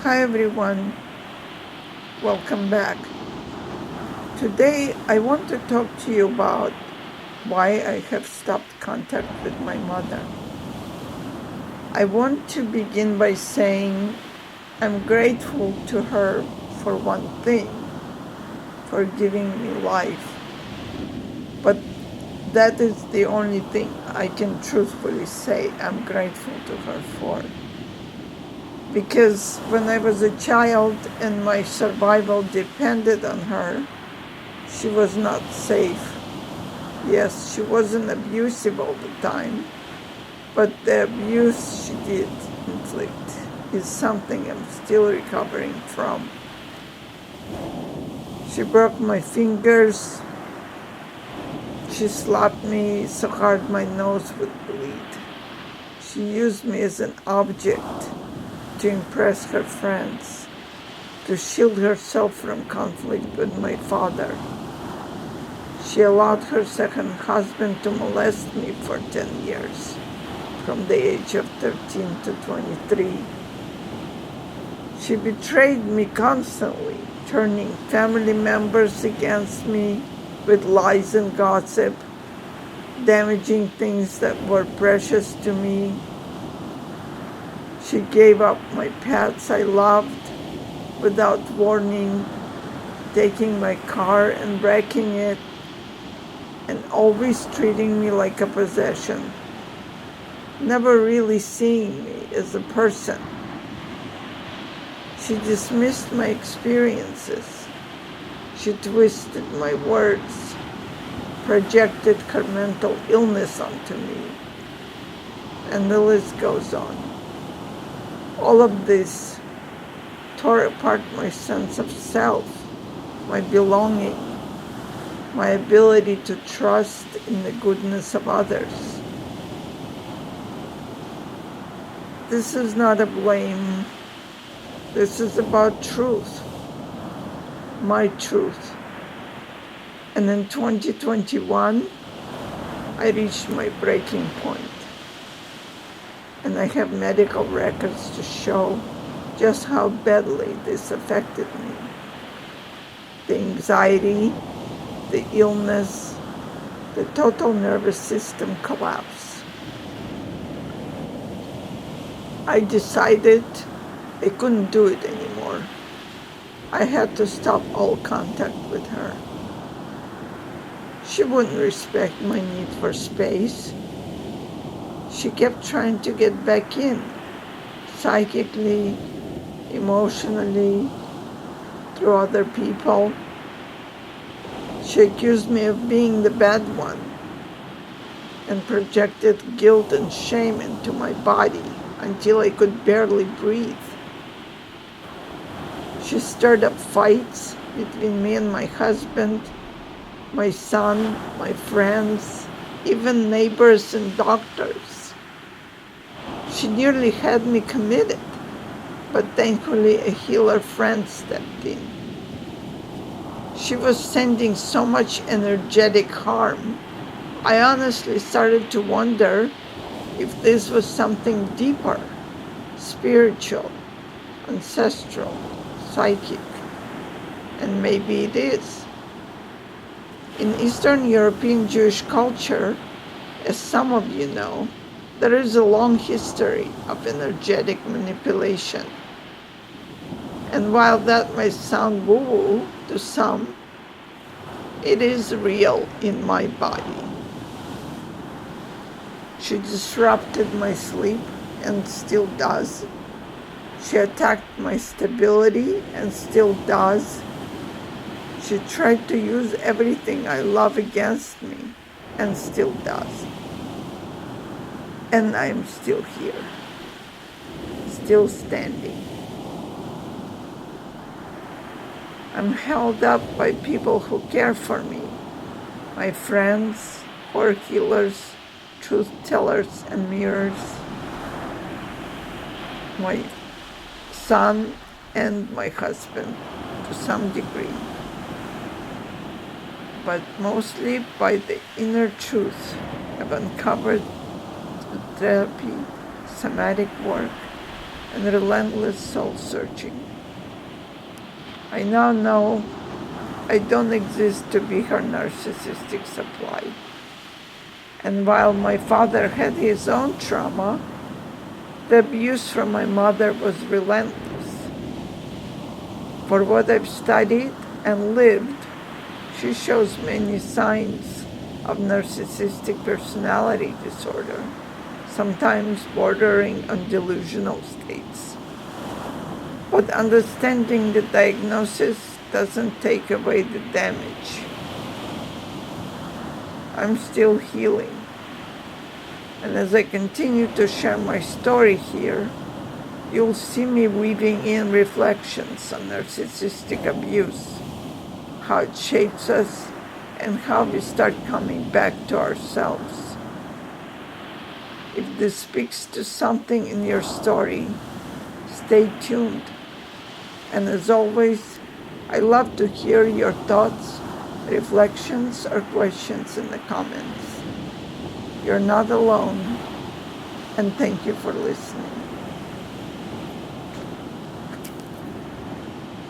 Hi everyone, welcome back. Today I want to talk to you about why I have stopped contact with my mother. I want to begin by saying I'm grateful to her for one thing, for giving me life. But that is the only thing I can truthfully say I'm grateful to her for. Because when I was a child and my survival depended on her, she was not safe. Yes, she wasn't abusive all the time, but the abuse she did inflict is something I'm still recovering from. She broke my fingers. She slapped me so hard my nose would bleed. She used me as an object to impress her friends, to shield herself from conflict with my father. She allowed her second husband to molest me for 10 years, from the age of 13 to 23. She betrayed me constantly, turning family members against me with lies and gossip, damaging things that were precious to me. She gave up my pets I loved without warning, taking my car and wrecking it, and always treating me like a possession, never really seeing me as a person. She dismissed my experiences. She twisted my words, projected her mental illness onto me, and the list goes on. All of this tore apart my sense of self, my belonging, my ability to trust in the goodness of others. This is not a blame. This is about truth, my truth. And in 2021, I reached my breaking point. And I have medical records to show just how badly this affected me. The anxiety, the illness, the total nervous system collapse. I decided I couldn't do it anymore. I had to stop all contact with her. She wouldn't respect my need for space. She kept trying to get back in, psychically, emotionally, through other people. She accused me of being the bad one and projected guilt and shame into my body until I could barely breathe. She stirred up fights between me and my husband, my son, my friends, even neighbors and doctors. She nearly had me committed, but thankfully a healer friend stepped in. She was sending so much energetic harm. I honestly started to wonder if this was something deeper, spiritual, ancestral, psychic, and maybe it is. In Eastern European Jewish culture, as some of you know, there is a long history of energetic manipulation. And while that might sound woo-woo to some, it is real in my body. She disrupted my sleep and still does. She attacked my stability and still does. She tried to use everything I love against me and still does. And I'm still here, still standing. I'm held up by people who care for me, my friends, who are healers, truth tellers, and mirrors, my son and my husband to some degree, but mostly by the inner truth I've uncovered through therapy, somatic work, and relentless soul-searching. I now know I don't exist to be her narcissistic supply. And while my father had his own trauma, the abuse from my mother was relentless. For what I've studied and lived, she shows many signs of narcissistic personality disorder, sometimes bordering on delusional states. But understanding the diagnosis doesn't take away the damage. I'm still healing. And as I continue to share my story here, you'll see me weaving in reflections on narcissistic abuse, how it shapes us, and how we start coming back to ourselves. If this speaks to something in your story, stay tuned. And as always, I love to hear your thoughts, reflections, or questions in the comments. You're not alone, and thank you for listening.